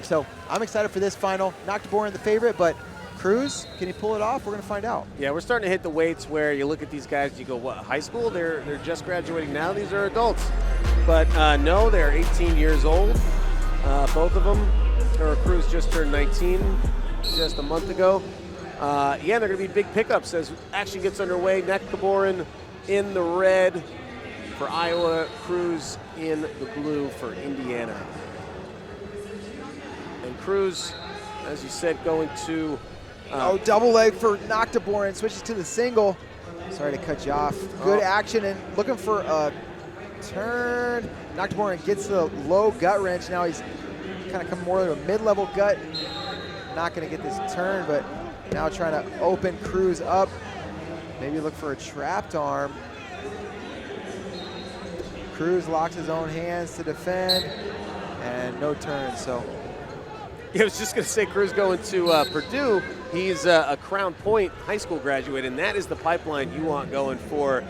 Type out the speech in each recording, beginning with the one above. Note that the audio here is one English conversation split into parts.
So I'm excited for this final. Naaktgeboren the favorite, but Cruz, can he pull it off? We're going to find out. Yeah, we're starting to hit the weights where you look at these guys, you go, what, high school? They're just graduating now. These are adults. But no, they're 18 years old, both of them. Cruz just turned 19 just a month ago. Yeah, they're going to be big pickups as action gets underway. Naaktgeboren in the red for Iowa, Cruz in the blue for Indiana. And Cruz, as you said, going to... double leg for Naaktgeboren, switches to the single. Sorry to cut you off. Good action and looking for a turn. Naaktgeboren gets the low gut wrench. Now he's kind of coming more to a mid-level gut. Not going to get this turn, but now trying to open Cruz up. Maybe look for a trapped arm. Cruz locks his own hands to defend, and no turn, so. Yeah, I was just going to say Cruz going to Purdue. He's a Crown Point high school graduate, and that is the pipeline you want going for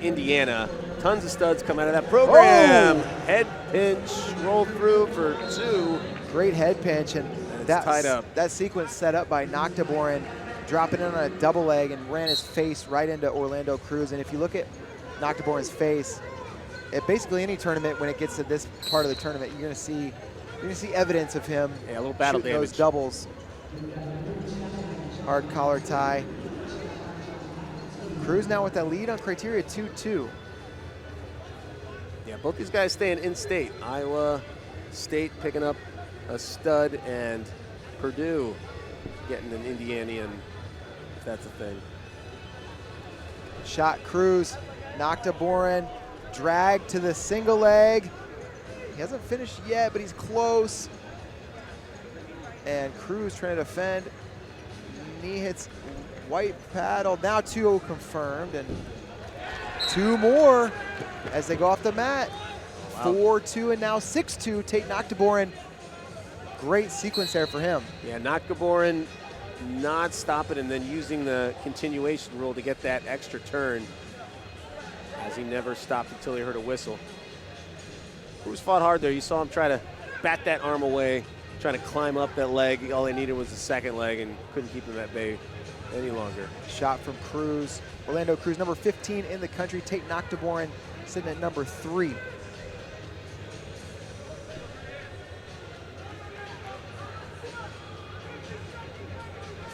Indiana. Tons of studs come out of that program. Oh! Head pinch, roll through for 2. Great head pinch, and that's tied up. That sequence set up by Naaktgeboren, dropping in on a double leg and ran his face right into Orlando Cruz. And if you look at Naaktgeboren's face, at basically any tournament, when it gets to this part of the tournament, you're going to see evidence of him. Yeah, a little battle damage. Those doubles. Hard collar tie. Cruz now with that lead on criteria 2-2. Yeah, both these guys staying in state. Iowa State picking up a stud, and Purdue getting an Indianian, if that's a thing. Shot Cruz, Naaktgeboren, drag to the single leg. He hasn't finished yet, but he's close. And Cruz trying to defend. Knee hits white paddle. Now 2-0 confirmed, and 2 more as they go off the mat. Wow. 4-2 and now 6-2. Tate Naaktgeboren. Great sequence there for him. Yeah, Naaktgeboren not stopping and then using the continuation rule to get that extra turn, as he never stopped until he heard a whistle. Cruz fought hard there. You saw him try to bat that arm away, trying to climb up that leg. All they needed was the second leg and couldn't keep him at bay any longer. Shot from Cruz. Orlando Cruz, number 15 in the country. Tate Naaktgeboren sitting at number 3.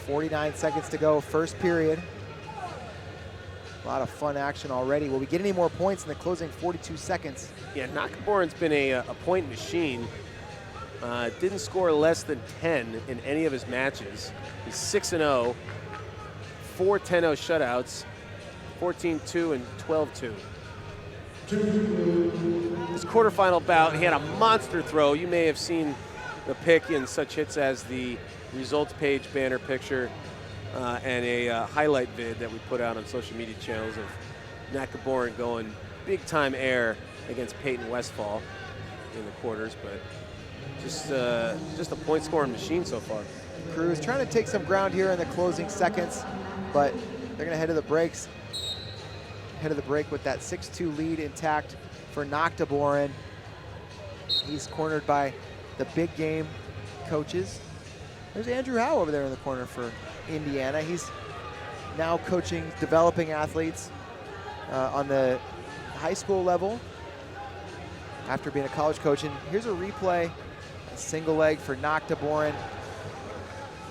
.49 seconds to go, first period. A lot of fun action already. Will we get any more points in the closing 42 seconds? Yeah, Naaktgeboren's been a point machine. Didn't score less than 10 in any of his matches. He's 6-0, 4 10-0 shutouts, 14-2 and 12-2. His quarterfinal bout, he had a monster throw. You may have seen the pic in such hits as the results page banner picture and a highlight vid that we put out on social media channels of Naaktgeboren going big time air against Peyton Westphal in the quarters, but just a point scoring machine so far. Cruz trying to take some ground here in the closing seconds, but they're going to head to the breaks. Head of the break with that 6-2 lead intact for Naaktgeboren. He's cornered by the big game coaches. There's Andrew Howe over there in the corner for Indiana. He's now coaching, developing athletes on the high school level after being a college coach. And here's a replay, a single leg for Naaktgeboren.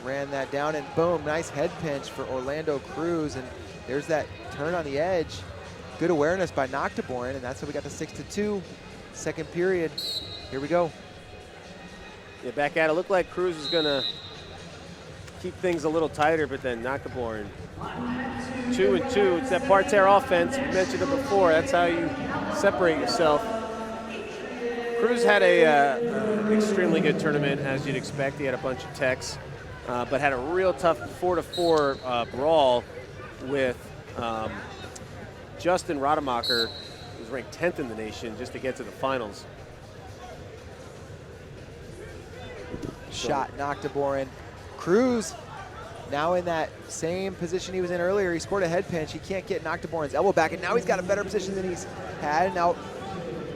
Ran that down and boom, nice head pinch for Orlando Cruz. And there's that turn on the edge. Good awareness by Naaktgeboren, and that's how we got the 6-2. Second period, here we go. Yeah, back at it. Looked like Cruz was gonna keep things a little tighter, but then Naaktgeboren 2-2. It's that parterre offense. We mentioned it before. That's how you separate yourself. Cruz had a extremely good tournament, as you'd expect. He had a bunch of techs, but had a real tough 4-4 brawl with Justin Rademacher, who was ranked 10th in the nation, just to get to the finals. Shot Naaktgeboren. Cruz now in that same position he was in earlier. He scored a head pinch. He can't get Naaktgeboren's elbow back, and now he's got a better position than he's had. Now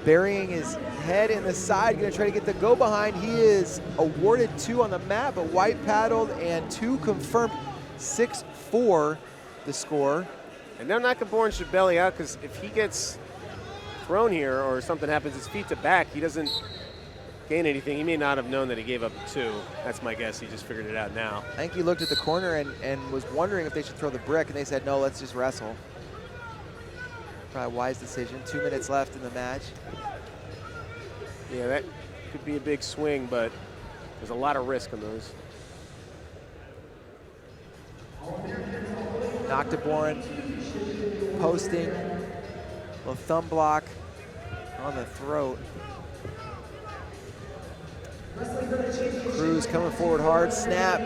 burying his head in the side, gonna try to get the go behind. He is awarded 2 on the mat, but white paddled and 2 confirmed. 6-4 the score. And now Naaktgeboren should belly out, because if he gets thrown here or something happens, his feet to back, he doesn't gain anything. He may not have known that he gave up 2. That's my guess. He just figured it out now. I think he looked at the corner and was wondering if they should throw the brick, and they said, no, let's just wrestle. Probably a wise decision. 2 minutes left in the match. Yeah, that could be a big swing, but there's a lot of risk on those. Naaktgeboren posting, little thumb block on the throat. Cruz coming forward hard, snap.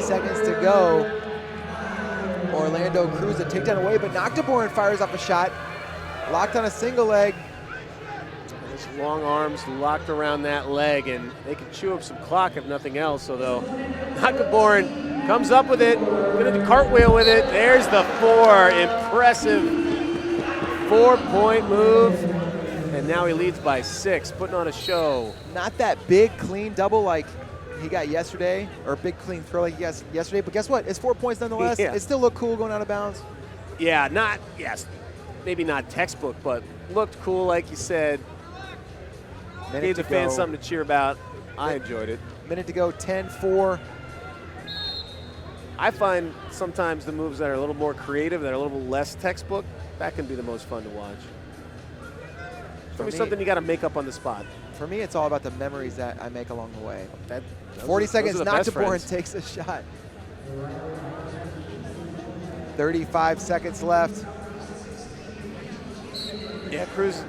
Seconds to go. Orlando Cruz a takedown away, but Naaktgeboren fires up a shot. Locked on a single leg. Those long arms locked around that leg, and they can chew up some clock if nothing else. Although Naaktgeboren comes up with it, gonna do cartwheel with it. There's the 4, impressive 4-point move. And now he leads by 6, putting on a show. Not that big, clean double like he got yesterday, or a big clean throw like he got yesterday, but guess what? It's 4 points nonetheless. Yeah. It still looked cool going out of bounds. Yeah, maybe not textbook, but looked cool, like you said. Gave the fans something to cheer about. I enjoyed it. Minute to go, 10-4. I find sometimes the moves that are a little more creative, that are a little less textbook, that can be the most fun to watch. For me, something you got to make up on the spot. For me, it's all about the memories that I make along the way. 40 seconds, Naaktgeboren takes a shot. 35 seconds left. Yeah, Cruz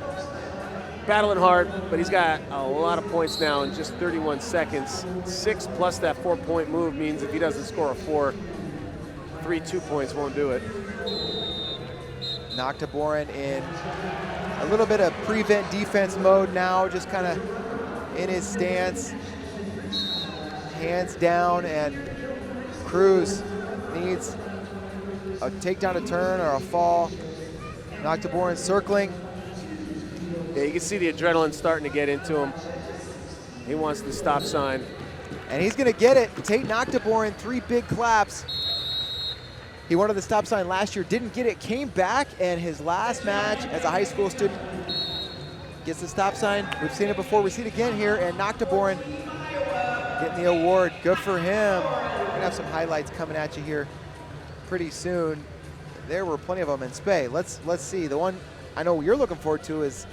battling hard, but he's got a lot of points now in just 31 seconds. 6 plus that 4-point move means if he doesn't score a 4, 3 2-points won't do it. Naaktgeboren in a little bit of prevent defense mode now, just kind of in his stance, hands down, and Cruz needs a takedown, a turn, or a fall. Naaktgeboren circling. Yeah, you can see the adrenaline starting to get into him. He wants the stop sign. And he's gonna get it. Tate Naaktgeboren, 3 big claps. He wanted the stop sign last year, didn't get it, came back, and his last match as a high school student gets the stop sign. We've seen it before, we see it again here, and Naaktgeboren getting the award. Good for him. We're gonna have some highlights coming at you here pretty soon. There were plenty of them in Spey. Let's see. The one I know you're looking forward to is